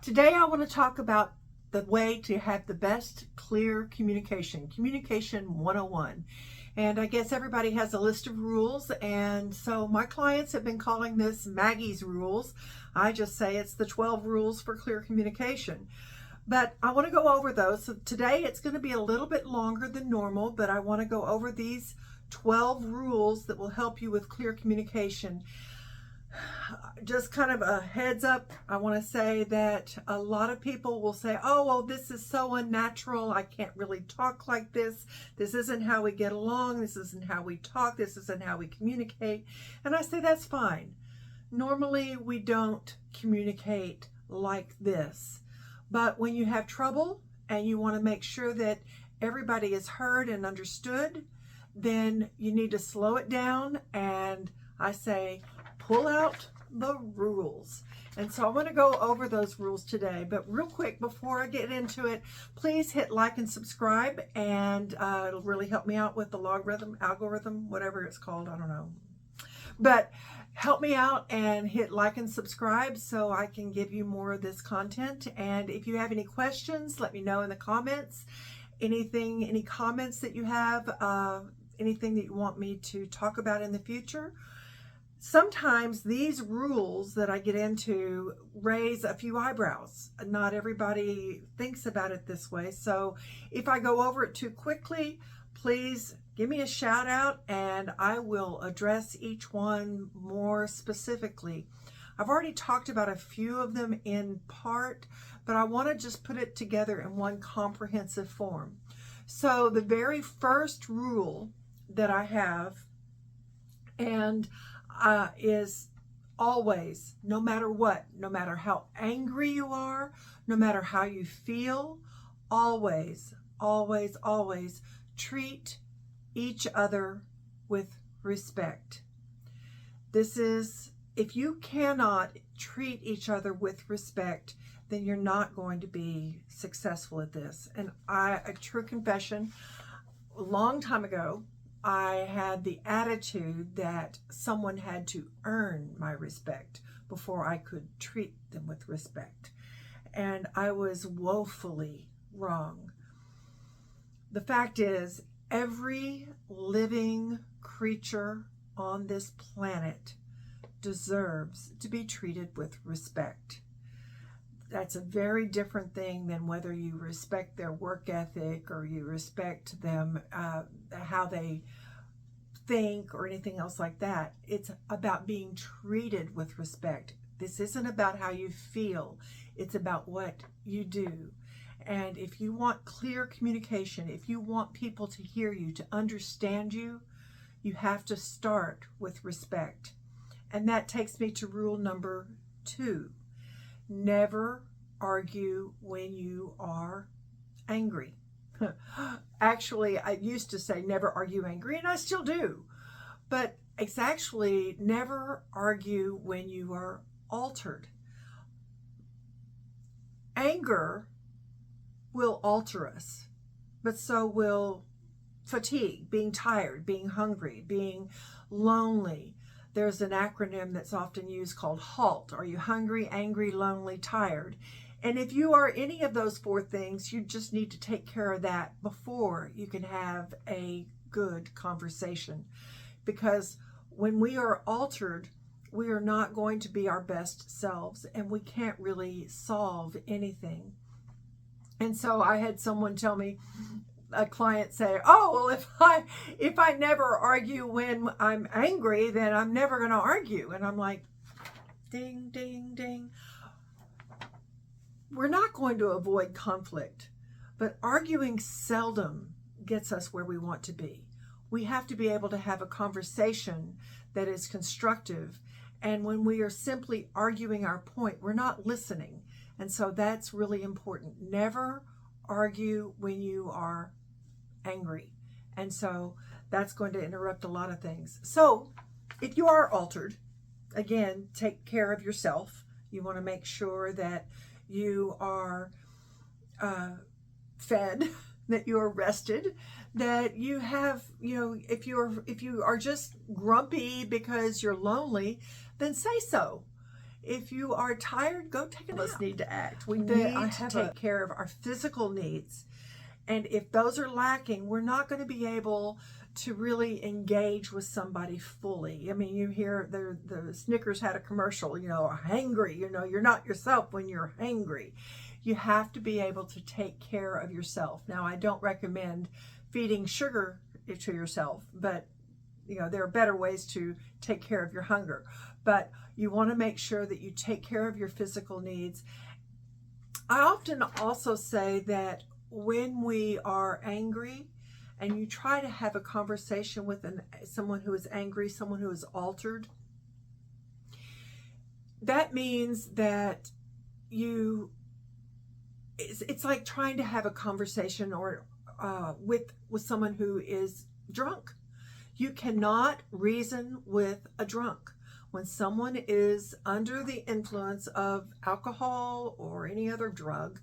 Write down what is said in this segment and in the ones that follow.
Today I want to talk about the way to have the best clear communication, Communication 101. And I guess everybody has a list of rules, and so my clients have been calling this Maggie's rules. I just say it's the 12 rules for clear communication. But I want to go over those. So today it's going to be a little bit longer than normal, but I want to go over these 12 rules that will help you with clear communication. Just kind of a heads up, I want to say that a lot of people will say, oh, well, this is so unnatural. I can't really talk like this. This isn't how we get along. This isn't how we talk. This isn't how we communicate. And I say that's fine. Normally, we don't communicate like this. But when you have trouble and you want to make sure that everybody is heard and understood, then you need to slow it down. And I say, pull out the rules. And so I want to go over those rules today. But real quick, before I get into it, please hit like and subscribe. And it'll really help me out with the algorithm, whatever it's called. I don't know. But help me out and hit like and subscribe so I can give you more of this content. And if you have any questions, let me know in the comments. Any comments that you have, anything that you want me to talk about in the future. Sometimes these rules that I get into raise a few eyebrows. Not everybody thinks about it this way. So if I go over it too quickly, please give me a shout out and I will address each one more specifically. I've already talked about a few of them in part, but I want to just put it together in one comprehensive form. So the very first rule that I have is always, no matter what, no matter how angry you are, no matter how you feel, always, always, always treat each other with respect. This is, if you cannot treat each other with respect, then you're not going to be successful at this. And a true confession, a long time ago, I had the attitude that someone had to earn my respect before I could treat them with respect. And I was woefully wrong. The fact is, every living creature on this planet deserves to be treated with respect. That's a very different thing than whether you respect their work ethic or you respect them, how they think or anything else like that. It's about being treated with respect. This isn't about how you feel. It's about what you do. And if you want clear communication, if you want people to hear you, to understand you, you have to start with respect. And that takes me to rule number 2. Never argue when you are angry. Actually, I used to say never argue angry, and I still do. But it's actually never argue when you are altered. Anger will alter us, but so will fatigue, being tired, being hungry, being lonely. There's an acronym that's often used called HALT. Are you hungry, angry, lonely, tired? And if you are any of those 4 things, you just need to take care of that before you can have a good conversation. Because when we are altered, we are not going to be our best selves, and we can't really solve anything. And so I had someone tell me, a client say, oh, well, if I never argue when I'm angry, then I'm never going to argue. And I'm like, ding, ding, ding. We're not going to avoid conflict, but arguing seldom gets us where we want to be. We have to be able to have a conversation that is constructive. And when we are simply arguing our point, we're not listening. And so that's really important. Never argue when you are angry. And so that's going to interrupt a lot of things. So if you are altered, again, take care of yourself. You want to make sure that you are fed, that you are rested, that you have, if you are just grumpy because you're lonely, then say so. If you are tired, go take a nap. Us need to act. We That need I to have take care of our physical needs. And if those are lacking, we're not going to be able to really engage with somebody fully. I mean, you hear the Snickers had a commercial, hangry, you're not yourself when you're hangry. You have to be able to take care of yourself. Now, I don't recommend feeding sugar to yourself, but there are better ways to take care of your hunger. But you want to make sure that you take care of your physical needs. I often also say that when we are angry and you try to have a conversation with someone who is angry, someone who is altered, that means that it's like trying to have a conversation or with someone who is drunk. You cannot reason with a drunk. When someone is under the influence of alcohol or any other drug,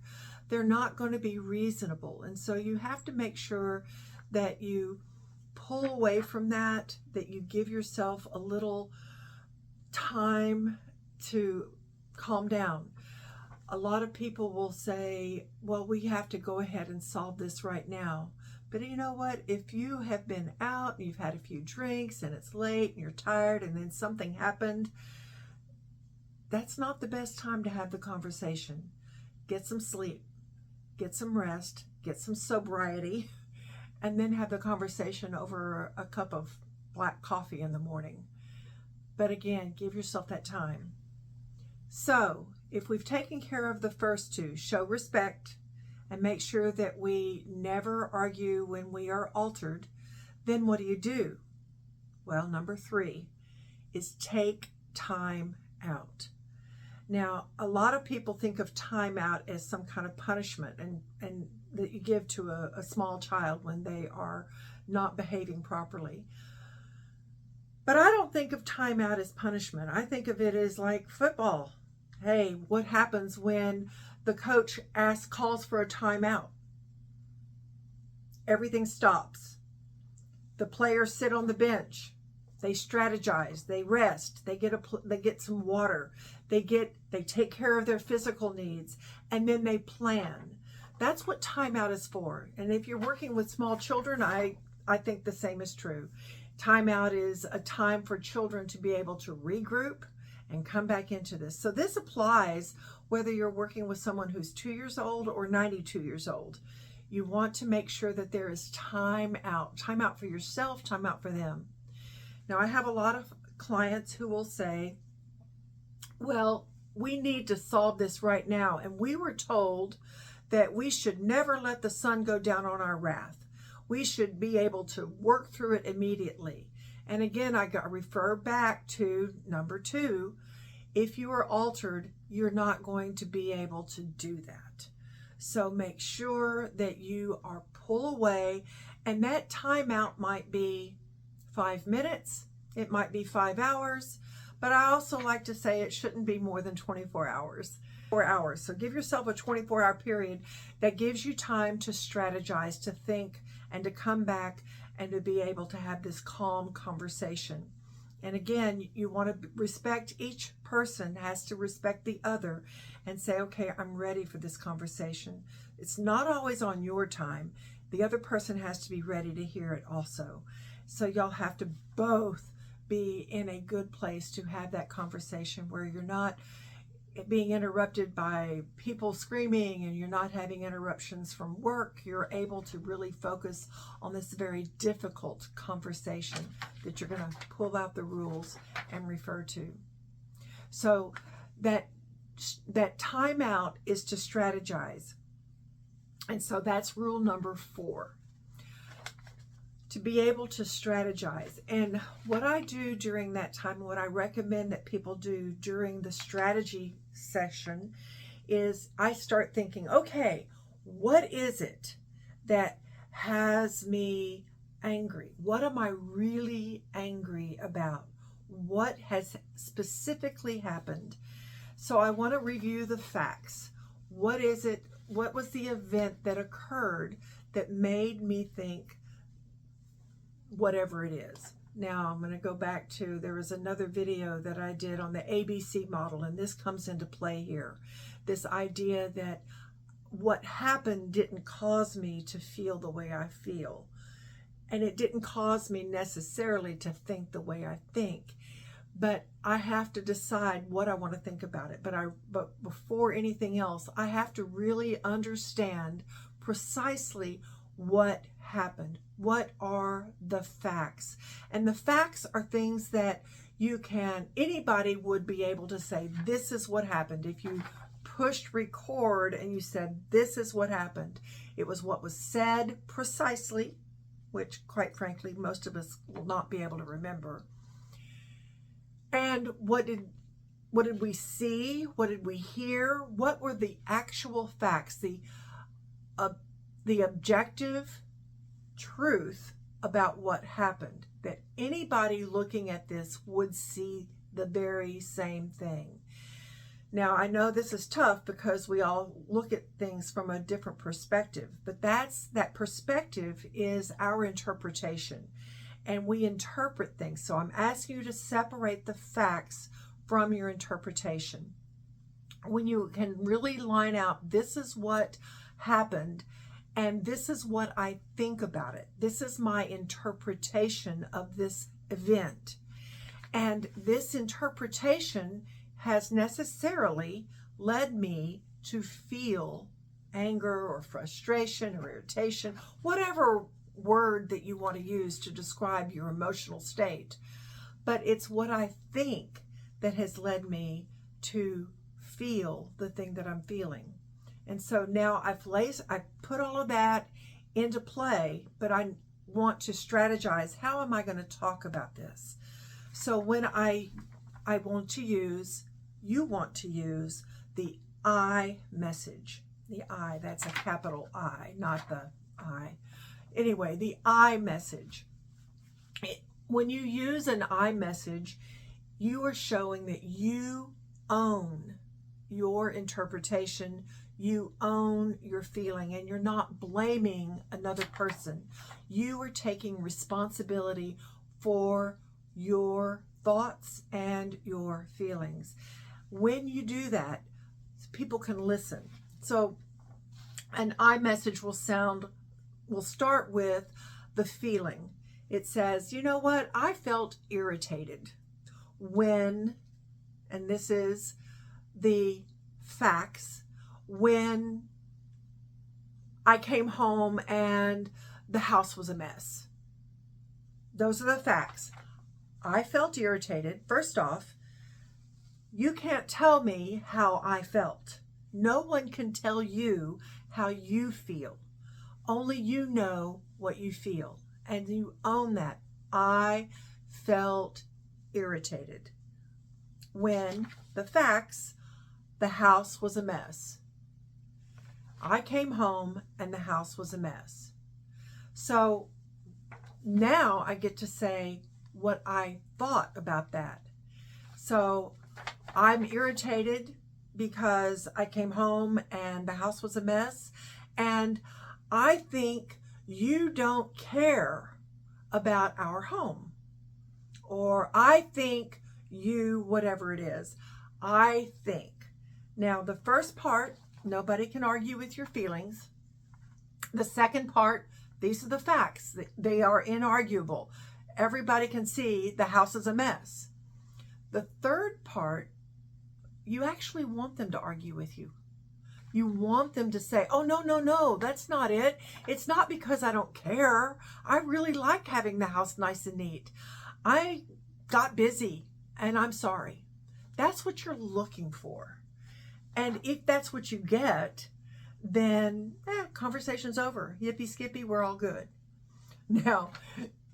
they're not going to be reasonable. And so you have to make sure that you pull away from that you give yourself a little time to calm down. A lot of people will say, well, we have to go ahead and solve this right now. But you know what? If you have been out and you've had a few drinks and it's late and you're tired and then something happened, that's not the best time to have the conversation. Get some sleep, get some rest, get some sobriety, and then have the conversation over a cup of black coffee in the morning. But again, give yourself that time. So, if we've taken care of the first two, show respect and make sure that we never argue when we are altered, then what do? Well, number 3 is take time out. Now, a lot of people think of time out as some kind of punishment and that you give to a small child when they are not behaving properly. But I don't think of time out as punishment. I think of it as like football. Hey, what happens when the coach calls for a timeout? Everything stops. The players sit on the bench. They strategize. They rest. They get some water. They take care of their physical needs, and then they plan. That's what timeout is for. And if you're working with small children, I think the same is true. Timeout is a time for children to be able to regroup and come back into this. So this applies whether you're working with someone who's 2 years old or 92 years old. You want to make sure that there is time out for yourself, time out for them. Now, I have a lot of clients who will say, well, we need to solve this right now. And we were told that we should never let the sun go down on our wrath. We should be able to work through it immediately. And again, I refer back to number 2. If you are altered, you're not going to be able to do that. So make sure that you are pull away, and that timeout might be 5 minutes. It might be 5 hours, but I also like to say it shouldn't be more than 24 hours. 4 hours. So give yourself a 24-hour period that gives you time to strategize, to think, and to come back and to be able to have this calm conversation. And again, you want to respect, each person has to respect the other and say, okay, I'm ready for this conversation. It's not always on your time. The other person has to be ready to hear it also. So y'all have to both be in a good place to have that conversation where you're not being interrupted by people screaming and you're not having interruptions from work. You're able to really focus on this very difficult conversation that you're going to pull out the rules and refer to. So that timeout is to strategize. And so that's rule number 4. To be able to strategize. And what I do during that time, what I recommend that people do during the strategy session, is I start thinking, okay, what is it that has me angry? What am I really angry about? What has specifically happened? So I want to review the facts. What is it? What was the event that occurred that made me think whatever it is? Now I'm going to go back to, there was another video that I did on the ABC model, and this comes into play here. This idea that what happened didn't cause me to feel the way I feel. And it didn't cause me necessarily to think the way I think. But I have to decide what I want to think about it. But before anything else, I have to really understand precisely what happened. What are the facts? And the facts are things that anybody would be able to say, this is what happened. If you pushed record and you said, this is what happened. It was what was said precisely, which quite frankly, most of us will not be able to remember. And what did we see? What did we hear? What were the actual facts? The objective truth about what happened, that anybody looking at this would see the very same thing. Now, I know this is tough because we all look at things from a different perspective, but that perspective is our interpretation, and we interpret things. So I'm asking you to separate the facts from your interpretation. When you can really line out, this is what happened, and this is what I think about it. This is my interpretation of this event. And this interpretation has necessarily led me to feel anger or frustration or irritation, whatever word that you want to use to describe your emotional state. But it's what I think that has led me to feel the thing that I'm feeling. And so now I've put all of that into play, but I want to strategize. How am I going to talk about this? So when you want to use the I message. The I, that's a capital I, not the I. Anyway, the I message. When you use an I message, you are showing that you own your interpretation, you own your feeling, and you're not blaming another person. You are taking responsibility for your thoughts and your feelings. When you do that, people can listen. So an I message will start with the feeling. It says, you know what? I felt irritated when, and this is the facts, when I came home and the house was a mess. Those are the facts. I felt irritated. First off, you can't tell me how I felt. No one can tell you how you feel. Only you know what you feel, and you own that. I felt irritated when the facts, the house was a mess. I came home and the house was a mess. So now I get to say what I thought about that. So I'm irritated because I came home and the house was a mess, and I think you don't care about our home, or I think you, whatever it is, I think. Now, the first part, nobody can argue with your feelings. The second part, these are the facts. They are inarguable. Everybody can see the house is a mess. The third part, you actually want them to argue with you. You want them to say, oh, no, that's not it. It's not because I don't care. I really like having the house nice and neat. I got busy and I'm sorry. That's what you're looking for. And if that's what you get, then conversation's over. Yippee skippy, we're all good. Now,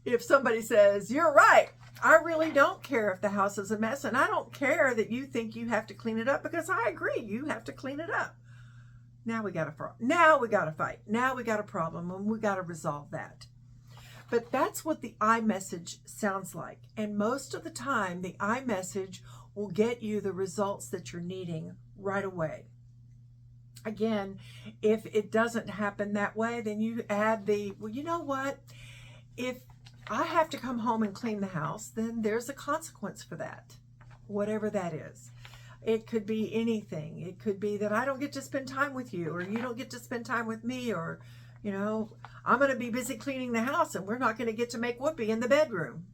if somebody says, you're right, I really don't care if the house is a mess, and I don't care that you think you have to clean it up, because I agree, you have to clean it up. Now we got a fight. Now we got a problem, and we got to resolve that. But that's what the I message sounds like. And most of the time, the I message will get you the results that you're needing right away. Again, if it doesn't happen that way, then you add well, you know what? If I have to come home and clean the house, then there's a consequence for that, whatever that is. It could be anything. It could be that I don't get to spend time with you, or you don't get to spend time with me, or, you know, I'm going to be busy cleaning the house and we're not going to get to make whoopee in the bedroom.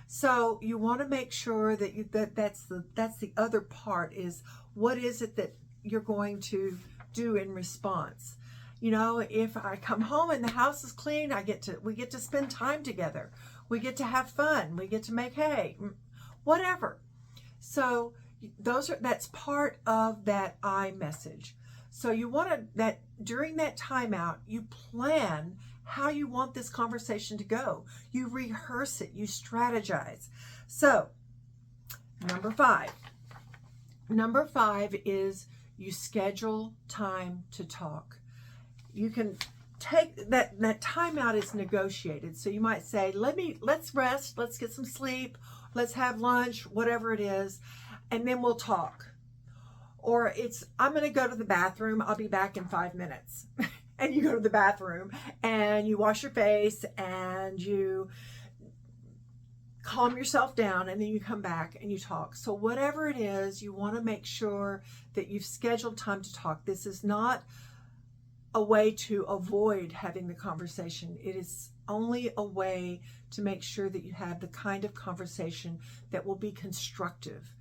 So you want to make sure that that's the other part, is what is it that you're going to do in response. You know, if I come home and the house is clean, we get to spend time together. We get to have fun. We get to make hay, whatever. So that's part of that I message. So you want to, that during that timeout, you plan how you want this conversation to go. You rehearse it, you strategize. So number five is you schedule time to talk. You can take that timeout is negotiated. So you might say, let's rest, let's get some sleep, let's have lunch, whatever it is, and then we'll talk. Or I'm going to go to the bathroom, I'll be back in 5 minutes. And you go to the bathroom and you wash your face and you calm yourself down, and then you come back and you talk. So whatever it is, you want to make sure that you've scheduled time to talk. This is not a way to avoid having the conversation. It is only a way to make sure that you have the kind of conversation that will be constructive.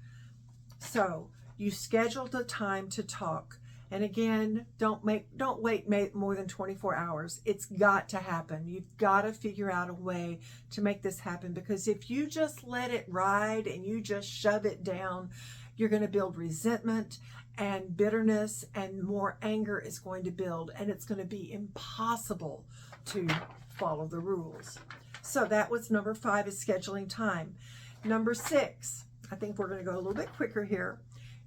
So you scheduled the time to talk. And again, don't wait more than 24 hours. It's got to happen. You've got to figure out a way to make this happen, because if you just let it ride and you just shove it down, you're going to build resentment and bitterness, and more anger is going to build, and it's going to be impossible to follow the rules. So that was number 5, is scheduling time. Number 6, I think we're going to go a little bit quicker here.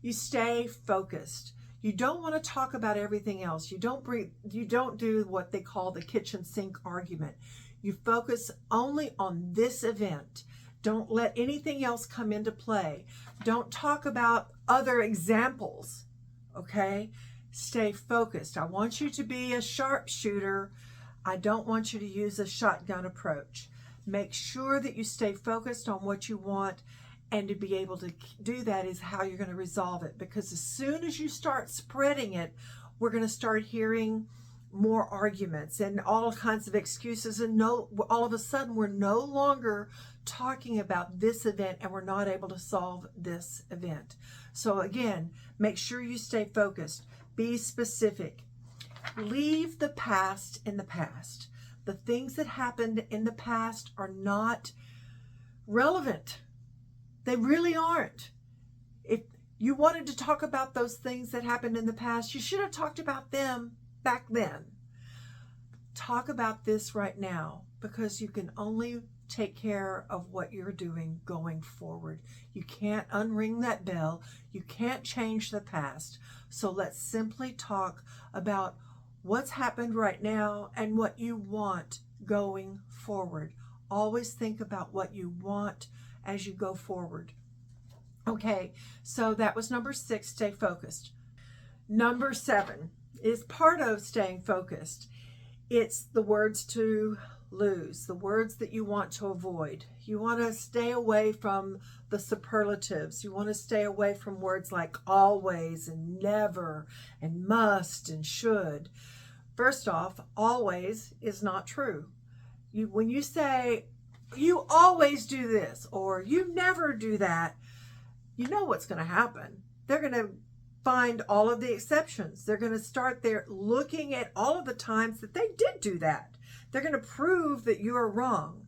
You stay focused. You don't want to talk about everything else. You don't do what they call the kitchen sink argument. You focus only on this event. Don't let anything else come into play. Don't talk about other examples, okay? Stay focused. I want you to be a sharpshooter. I don't want you to use a shotgun approach. Make sure that you stay focused on what you want, and to be able to do that is how you're going to resolve it. Because as soon as you start spreading it, we're going to start hearing more arguments and all kinds of excuses, and all of a sudden we're no longer talking about this event, and we're not able to solve this event. So again, make sure you stay focused. Be specific. Leave the past in the past. The things that happened in the past are not relevant. They really aren't. If you wanted to talk about those things that happened in the past, you should have talked about them back then. Talk about this right now, because you can only take care of what you're doing going forward. You can't unring that bell. You can't change the past. So let's simply talk about what's happened right now and what you want going forward. Always think about what you want as you go forward. Okay, so that was number 6, stay focused. Number 7 is part of staying focused. It's the words to lose, the words that you want to avoid. You want to stay away from the superlatives. You want to stay away from words like always and never and must and should. First off, always is not true. When you say, you always do this, or you never do that, you know what's going to happen. They're going to find all of the exceptions. They're going to start there looking at all of the times that they did do that. They're going to prove that you are wrong.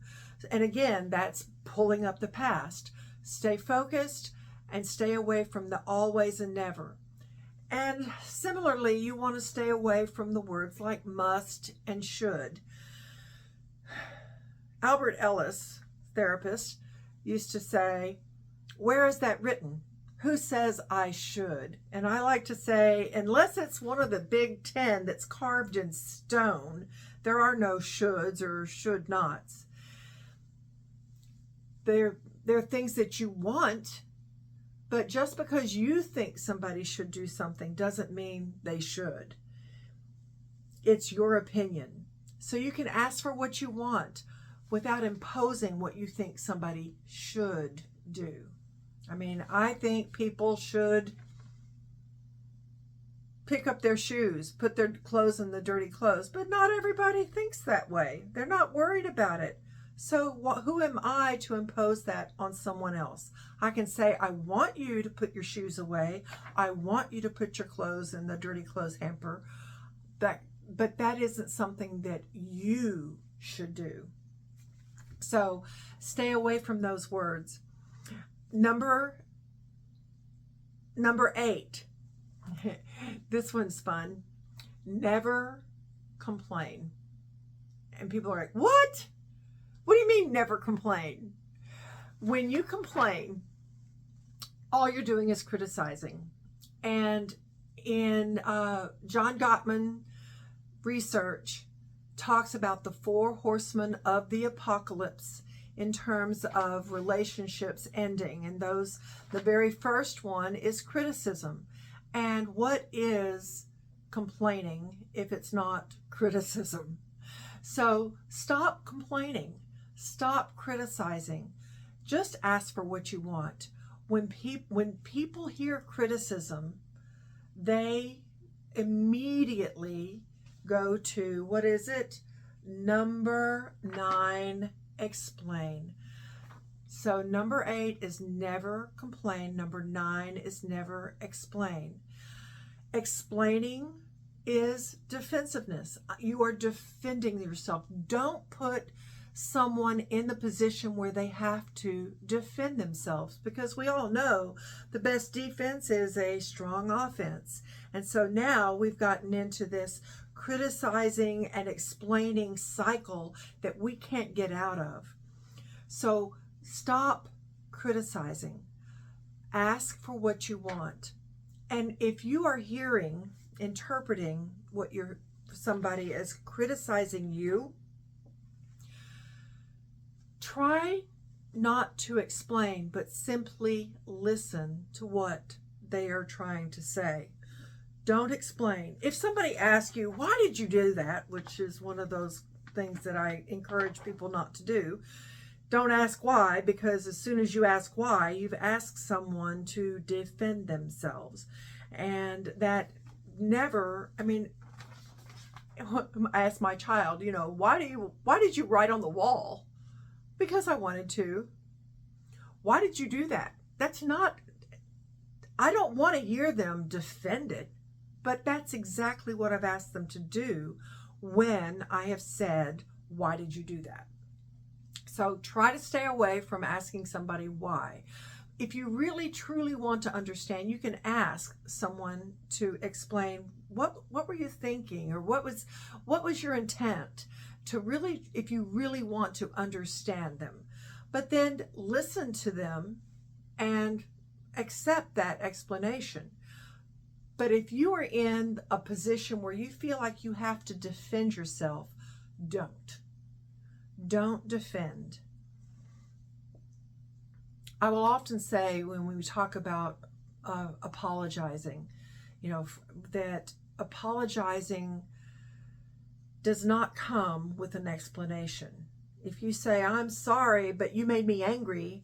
And again, that's pulling up the past. Stay focused and stay away from the always and never. And similarly, you want to stay away from the words like must and should. Albert Ellis, therapist, used to say, where is that written? Who says I should? And I like to say, unless it's one of the big 10 that's carved in stone, there are no shoulds or should nots. They're things that you want, but just because you think somebody should do something doesn't mean they should. It's your opinion. So you can ask for what you want. without imposing what you think somebody should do. I mean, I think people should pick up their shoes, put their clothes in the dirty clothes, but not everybody thinks that way. They're not worried about it. So who am I to impose that on someone else? I can say, I want you to put your shoes away. I want you to put your clothes in the dirty clothes hamper. But that isn't something that you should do. So stay away from those words. Number 8. This one's fun. Never complain. And people are like, what? What do you mean never complain? When you complain, all you're doing is criticizing. And in John Gottman research talks about the 4 horsemen of the apocalypse in terms of relationships ending. And the very first one is criticism. And what is complaining if it's not criticism? So stop complaining. Stop criticizing. Just ask for what you want. When people hear criticism, they immediately go to, what is it? Number 9, explain. So number 8 is never complain. Number 9 is never explain. Explaining is defensiveness. You are defending yourself. Don't put someone in the position where they have to defend themselves, because we all know the best defense is a strong offense. And so now we've gotten into this criticizing and explaining cycle that we can't get out of. So stop criticizing. Ask for what you want. And if you are interpreting what somebody is criticizing you, try not to explain, but simply listen to what they are trying to say. Don't explain. If somebody asks you, why did you do that? Which is one of those things that I encourage people not to do. Don't ask why, because as soon as you ask why, you've asked someone to defend themselves. And that never, I asked my child, why did you write on the wall? Because I wanted to. Why did you do that? I don't want to hear them defend it, but that's exactly what I've asked them to do when I have said, why did you do that? So try to stay away from asking somebody why. If you really truly want to understand, you can ask someone to explain what were you thinking, or what was your intent, to really, if you really want to understand them. But then listen to them and accept that explanation. But if you are in a position where you feel like you have to defend yourself, don't defend. I will often say when we talk about apologizing, that apologizing does not come with an explanation. If you say, I'm sorry, but you made me angry,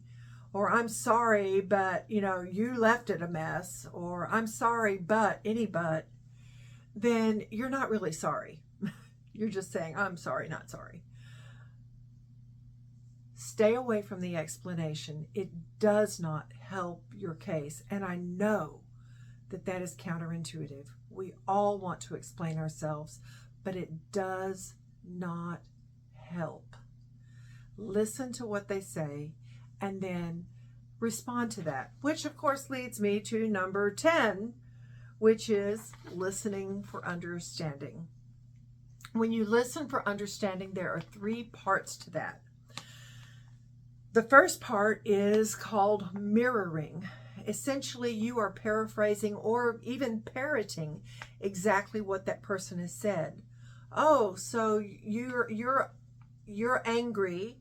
or I'm sorry, but you left it a mess, or I'm sorry, but then you're not really sorry. You're just saying, I'm sorry, not sorry. Stay away from the explanation. It does not help your case. And I know that is counterintuitive. We all want to explain ourselves, but it does not help. Listen to what they say and then respond to that, which of course leads me to number 10, which is listening for understanding. When you listen for understanding, there are 3 parts to that. The first part is called mirroring. Essentially, you are paraphrasing or even parroting exactly what that person has said. Oh, so you're angry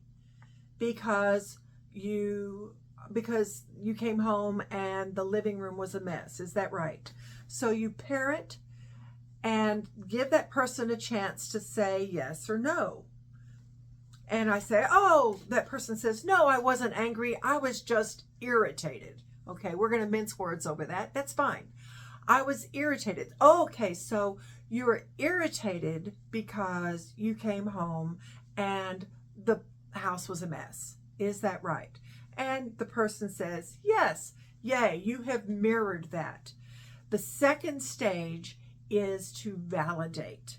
because you came home and the living room was a mess. Is that right? So you parrot and give that person a chance to say yes or no. and I say, oh, that person says, no, I wasn't angry. I was just irritated. Okay, we're going to mince words over that. That's fine. I was irritated. Oh, okay, so you were irritated because you came home and the house was a mess. Is that right? And the person says, yes, yay, you have mirrored that. The second stage is to validate.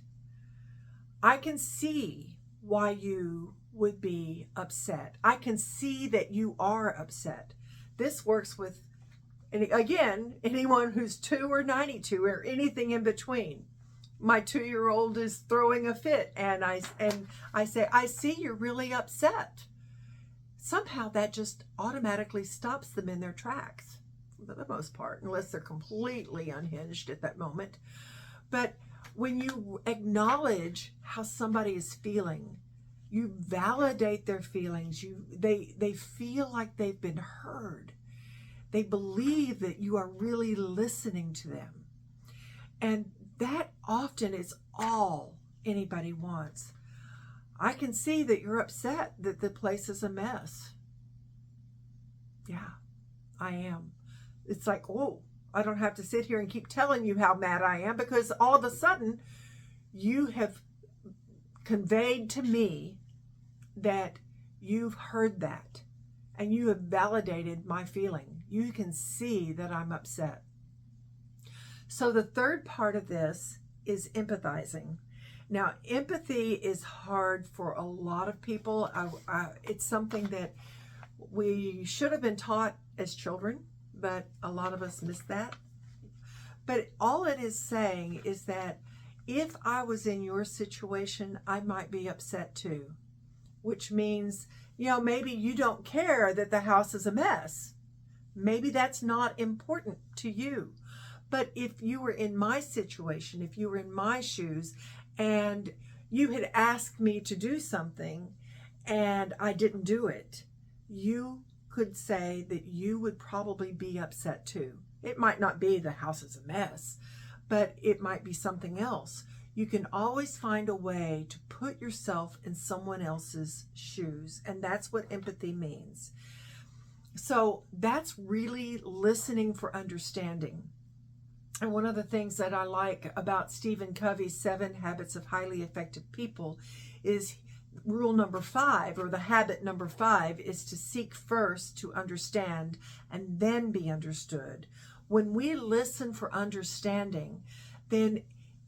I can see why you would be upset. I can see that you are upset. This works with, and again, anyone who's 2 or 92 or anything in between. My 2-year-old is throwing a fit, and I say, I see you're really upset. Somehow that just automatically stops them in their tracks, for the most part, unless they're completely unhinged at that moment. But when you acknowledge how somebody is feeling, you validate their feelings. They feel like they've been heard. They believe that you are really listening to them. And that often is all anybody wants. I can see that you're upset that the place is a mess. Yeah, I am. It's like, oh, I don't have to sit here and keep telling you how mad I am, because all of a sudden you have conveyed to me that you've heard that and you have validated my feeling. You can see that I'm upset. So the third part of this is empathizing. Now, empathy is hard for a lot of people. It's something that we should have been taught as children, but a lot of us miss that. But all it is saying is that if I was in your situation, I might be upset too, which means, maybe you don't care that the house is a mess. Maybe that's not important to you. But if you were in my situation, if you were in my shoes, and you had asked me to do something and I didn't do it, you could say that you would probably be upset too. It might not be the house is a mess, but it might be something else. You can always find a way to put yourself in someone else's shoes, and that's what empathy means. So that's really listening for understanding. And one of the things that I like about Stephen Covey's 7 Habits of Highly Effective People is rule number 5, or the habit number 5, is to seek first to understand and then be understood. When we listen for understanding, then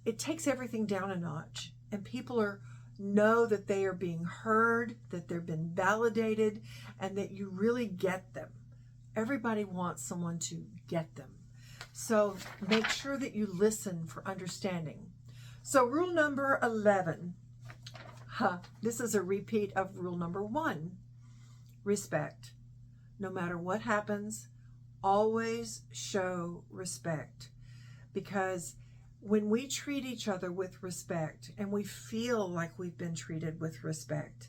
it takes everything down a notch, and people know that they are being heard, that they've been validated, and that you really get them. Everybody wants someone to get them. So make sure that you listen for understanding. So rule number 11, this is a repeat of rule number 1, respect. No matter what happens, always show respect. Because when we treat each other with respect and we feel like we've been treated with respect,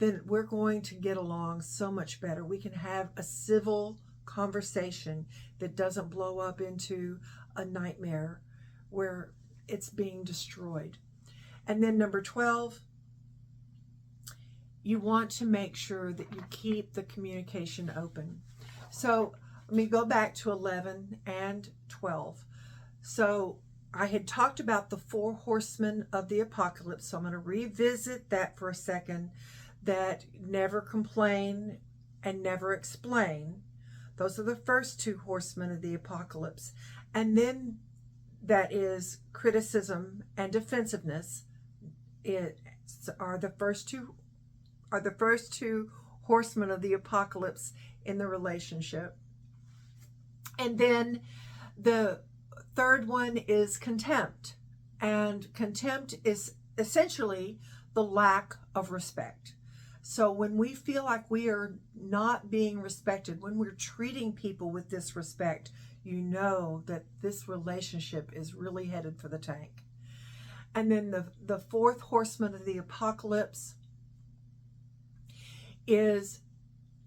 then we're going to get along so much better. We can have a civil conversation that doesn't blow up into a nightmare where it's being destroyed. And then number 12, you want to make sure that you keep the communication open. So let me go back to 11 and 12. So I had talked about the 4 horsemen of the apocalypse, so I'm going to revisit that for a second. That never complain and never explain. Those are the first 2 horsemen of the apocalypse. And then that is criticism and defensiveness. Are the first two horsemen of the apocalypse in the relationship. And then the third one is contempt. And contempt is essentially the lack of respect. So when we feel like we are not being respected, when we're treating people with disrespect, you know that this relationship is really headed for the tank. And then the 4th horseman of the apocalypse is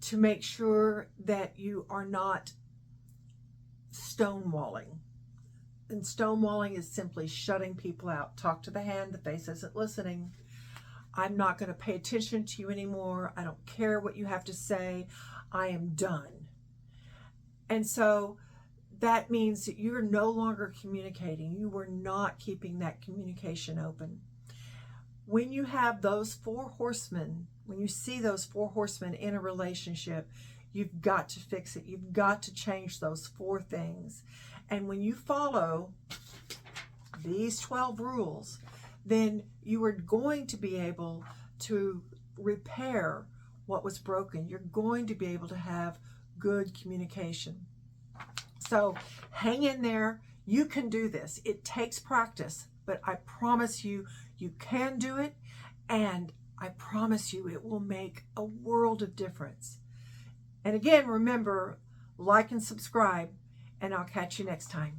to make sure that you are not stonewalling. And stonewalling is simply shutting people out. Talk to the hand, the face isn't listening. I'm not going to pay attention to you anymore. I don't care what you have to say. I am done. And so that means that you're no longer communicating. You were not keeping that communication open. When you have those four horsemen, when you see those four horsemen in a relationship, you've got to fix it. You've got to change those four things. And when you follow these 12 rules, then you are going to be able to repair what was broken. You're going to be able to have good communication. So hang in there. You can do this. It takes practice, but I promise you, you can do it. And I promise you, it will make a world of difference. And again, remember, like and subscribe, and I'll catch you next time.